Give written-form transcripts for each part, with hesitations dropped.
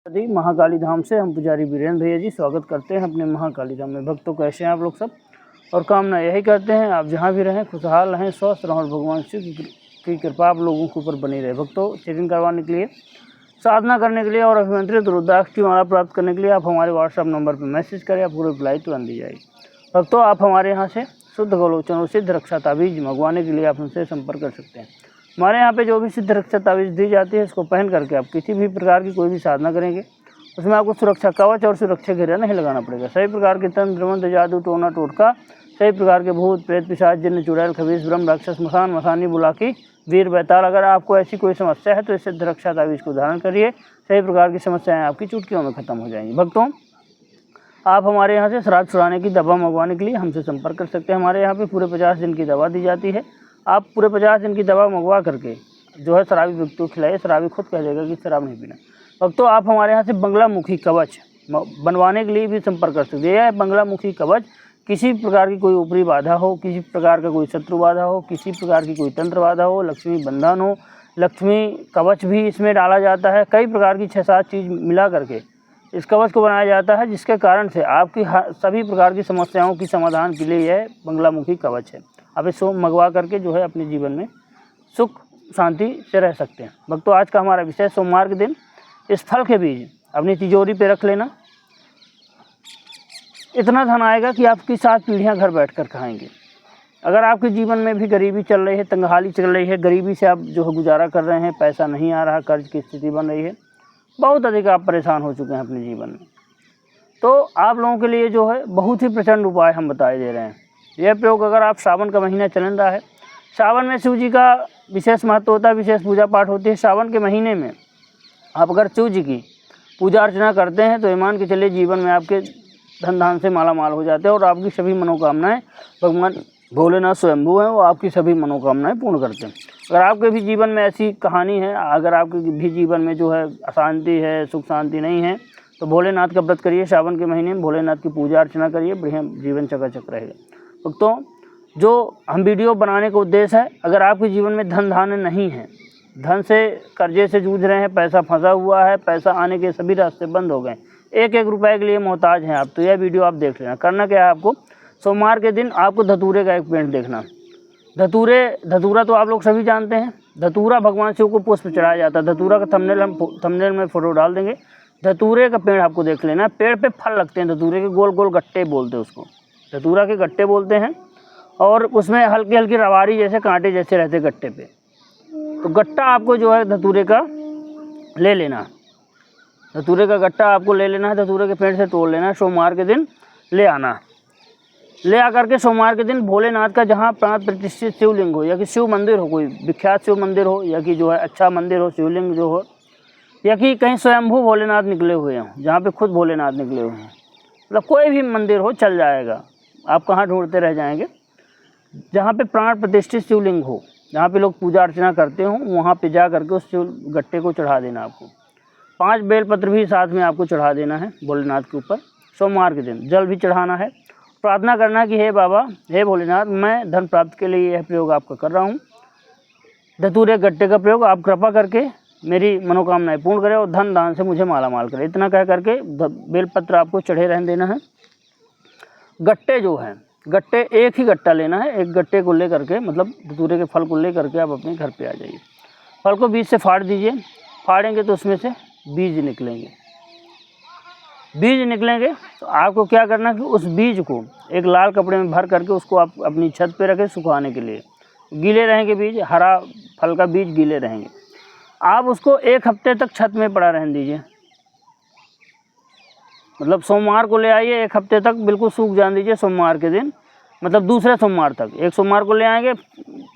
यदि महाकाली धाम से हम पुजारी वीरेंद्र भैया जी स्वागत करते हैं अपने महाकाली धाम में। भक्तों कैसे हैं आप लोग सब, और कामना यही करते हैं आप जहां भी रहें खुशहाल रहें, स्वस्थ रहें और भगवान शिव की कृपा आप लोगों के ऊपर बनी रहे। भक्तों चेकिंग करवाने के लिए, साधना करने के लिए और अभिमंत्रित रुद्राक्ष की माला प्राप्त करने के लिए आप हमारे व्हाट्सएप नंबर पर मैसेज करें, आपको रिप्लाई तुरंत दी जाएगी। भक्तों आप हमारे यहाँ से शुद्ध गोलोचन और सिद्ध रक्षा ताबीज मंगवाने के लिए आप हमसे संपर्क कर सकते हैं। हमारे यहाँ पे जो भी सिद्ध रक्षा ताबीज दी जाती है इसको पहन करके आप किसी भी प्रकार की कोई भी साधना करेंगे उसमें आपको सुरक्षा कवच और सुरक्षा घेरा नहीं लगाना पड़ेगा। सभी प्रकार के तंत्र मंत्र जादू टोना टोटका, सभी प्रकार के भूत प्रेत पिशाच जिन्न चुड़ैल खबीस ब्रह्म राक्षस मसान मसानी बुलाकी वीर बैताल, अगर आपको ऐसी कोई समस्या है तो इस सिद्ध रक्षा ताबीज को धारण करिए, सभी प्रकार की समस्याएं आपकी चुटकियों में खत्म हो जाएंगी। भक्तों आप हमारे यहाँ से श्राद्ध छुड़ाने की दवा मंगवाने के लिए हमसे संपर्क कर सकते हैं। हमारे यहाँ पे पूरे 50 दिन की दवा दी जाती है। आप पूरे 50 दिन की दवा मंगवा करके जो है शराबी व्यक्ति को खिलाइए, शराबी खुद कह देगा कि शराब नहीं पीना। भक्तों आप हमारे यहाँ से बंगलामुखी कवच बनवाने के लिए भी संपर्क कर सकते हैं। यह बंगलामुखी कवच किसी प्रकार की कोई ऊपरी बाधा हो, किसी प्रकार का कोई शत्रु बाधा हो, किसी प्रकार की कोई तंत्र बाधा हो, लक्ष्मी बंधन हो, लक्ष्मी कवच भी इसमें डाला जाता है। कई प्रकार की 6-7 चीज़ मिला करके इस कवच को बनाया जाता है, जिसके कारण से आपकी सभी प्रकार की समस्याओं की समाधान के लिए यह बंगलामुखी कवच है। आप इसको मंगवा करके जो है अपने जीवन में सुख शांति से रह सकते हैं। भक्तों आज का हमारा विषय सोमवार के दिन इस फल के बीज अपनी तिजोरी पे रख लेना। इतना धन आएगा कि आपकी 7 पीढ़ियां घर बैठकर खाएंगे। अगर आपके जीवन में भी गरीबी चल रही है, तंगहाली चल रही है, गरीबी से आप जो है गुजारा कर रहे हैं, पैसा नहीं आ रहा, कर्ज की स्थिति बन रही है, बहुत अधिक आप परेशान हो चुके हैं अपने जीवन में, तो आप लोगों के लिए जो है बहुत ही प्रचंड उपाय हम बताए दे रहे हैं। यह प्रयोग अगर आप सावन का महीना चल रहा है, सावन में शिव जी का विशेष महत्व होता है, विशेष पूजा पाठ होती है। सावन के महीने में आप अगर शिव जी की पूजा अर्चना करते हैं तो ईमान के चलिए जीवन में आपके धन धान से माला माल हो जाते हैं और आपकी सभी मनोकामनाएं भगवान भोलेनाथ स्वयंभू हैं, वो आपकी सभी मनोकामनाएं पूर्ण करते हैं। अगर आपके भी जीवन में ऐसी कहानी है, अगर आपके भी जीवन में जो है अशांति है, सुख शांति नहीं है, तो भोलेनाथ का व्रत करिए। सावन के महीने में भोलेनाथ की पूजा अर्चना करिए, बढ़िया जीवन चकाचक रहेगा। भक्तों जो हम वीडियो बनाने का उद्देश्य है, अगर आपके जीवन में धन धान्य नहीं है, धन से कर्जे से जूझ रहे हैं, पैसा फंसा हुआ है, पैसा आने के सभी रास्ते बंद हो गए, 1-1 रुपए के लिए मोहताज हैं आप, तो यह वीडियो आप देख लेना। करना क्या है आपको, सोमवार के दिन आपको धतूरे का एक पेड़ देखना। धतूरा तो आप लोग सभी जानते हैं, धतूरा भगवान शिव को पुष्प चढ़ाया जाता है। धतूरा का थंबनेल में फोटो डाल देंगे। धतूरे का पेड़ आपको देख लेना। पेड़ पे फल लगते हैं, धतूरे के गोल गोल गट्टे बोलते हैं उसको, धतूरा के गट्टे बोलते हैं, और उसमें हल्की हल्की रवारी जैसे कांटे जैसे रहते गट्टे पे। तो गट्टा आपको जो है धतूरे का ले लेना, धतूरे का गट्टा आपको ले लेना है, धतूरे के पेड़ से तोड़ लेना है, सोमवार के दिन ले आना। ले आकर के सोमवार के दिन भोलेनाथ का जहाँ प्राण प्रतिष्ठित शिवलिंग हो, या कि शिव मंदिर हो, कोई विख्यात शिव मंदिर हो, या कि जो है अच्छा मंदिर हो, शिवलिंग जो हो, या कि कहीं स्वयंभू भोलेनाथ निकले हुए हों, जहाँ पे खुद भोलेनाथ निकले हुए हैं, मतलब कोई भी मंदिर हो चल जाएगा, आप कहाँ ढूंढते रह जाएंगे। जहाँ पे प्राण प्रतिष्ठित शिवलिंग हो, जहाँ पे लोग पूजा अर्चना करते हो, वहाँ पे जा करके उस शिव गट्टे को चढ़ा देना। आपको 5 बेलपत्र भी साथ में आपको चढ़ा देना है भोलेनाथ के ऊपर। सोमवार के दिन जल भी चढ़ाना है, प्रार्थना करना कि हे बाबा, हे भोलेनाथ, मैं धन प्राप्त के लिए यह प्रयोग आपका कर रहा हूँ, धतूरे गट्टे का प्रयोग आप कृपा करके मेरी मनोकामनाएं पूर्ण करें और धन दान से मुझे माला माल करें। इतना कह करके बेलपत्र आपको चढ़े रहने देना है। गट्टे जो हैं, गट्टे एक ही गट्टा लेना है, एक गट्टे को ले करके, मतलब धतूरे के फल को ले करके आप अपने घर पे आ जाइए। फल को बीज से फाड़ दीजिए, फाड़ेंगे तो उसमें से बीज निकलेंगे। बीज निकलेंगे तो आपको क्या करना है कि उस बीज को एक लाल कपड़े में भर करके उसको आप अपनी छत पे रखें सुखाने के लिए। गीले रहेंगे बीज, हरा फल का बीज गीले रहेंगे। आप उसको 1 हफ्ते तक छत में पड़ा रहने दीजिए, मतलब सोमवार को ले आइए, 1 हफ्ते तक बिल्कुल सूख जाने दीजिए। सोमवार के दिन मतलब दूसरे सोमवार तक, एक सोमवार को ले आएंगे,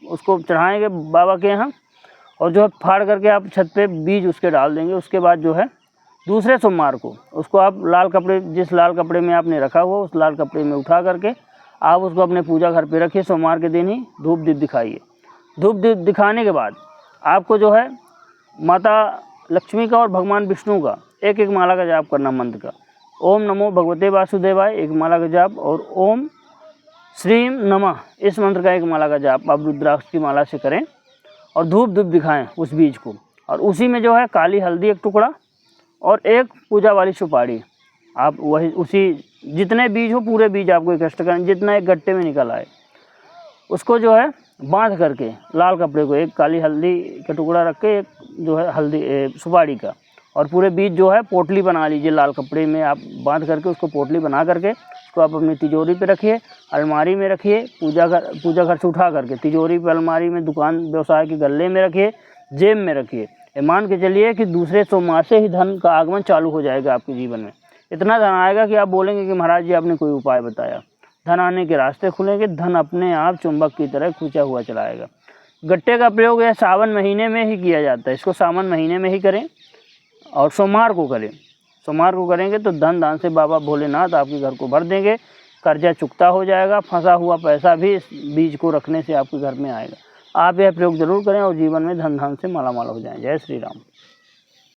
उसको चढ़ाएंगे बाबा के यहाँ, और जो है फाड़ करके आप छत पे बीज उसके डाल देंगे। उसके बाद जो है दूसरे सोमवार को उसको आप लाल कपड़े, जिस लाल कपड़े में आपने रखा हुआ उस लाल कपड़े में उठा करके आप उसको अपने पूजा घर पे रखिए। सोमवार के दिन ही धूप दीप दिखाइए। धूप दीप दिखाने के बाद आपको जो है माता लक्ष्मी का और भगवान विष्णु का एक माला का जाप करना, मंत्र का। ओम नमो भगवते वासुदेवाय एक माला का जाप, और ओम श्रीम नमः इस मंत्र का एक माला का जाप आप रुद्राक्ष की माला से करें, और धूप धूप दिखाएं उस बीज को। और उसी में जो है काली हल्दी एक टुकड़ा और एक पूजा वाली सुपारी। आप वही उसी जितने बीज हो पूरे बीज आपको इकट्ठा करना, जितना एक गट्टे में निकल आए उसको जो है बांध करके लाल कपड़े को, एक काली हल्दी का टुकड़ा रख के, एक जो है हल्दी सुपारी का, और पूरे बीज जो है पोटली बना लीजिए लाल कपड़े में आप बांध करके, उसको पोटली बना करके उसको आप अपनी तिजोरी पे रखिए, अलमारी में रखिए, पूजा घर से उठा करके तिजोरी पे, अलमारी में, दुकान व्यवसाय के गले में रखिए, जेब में रखिए। ये मान के चलिए कि दूसरे सोमवार से ही धन का आगमन चालू हो जाएगा आपके जीवन में। इतना धन आएगा कि आप बोलेंगे कि महाराज जी आपने कोई उपाय बताया। धन आने के रास्ते खुलेंगे, धन अपने आप चुंबक की तरह खींचा हुआ चला आएगा। गट्टे का प्रयोग यह सावन महीने में ही किया जाता है, इसको सावन महीने में ही करें और सोमवार को करें। सोमवार को करेंगे तो धन दान से बाबा भोलेनाथ आपके घर को भर देंगे, कर्जा चुकता हो जाएगा, फंसा हुआ पैसा भी इस बीज को रखने से आपके घर में आएगा। आप यह प्रयोग जरूर करें और जीवन में धन धान से मालामाल हो जाएं। जय श्री राम।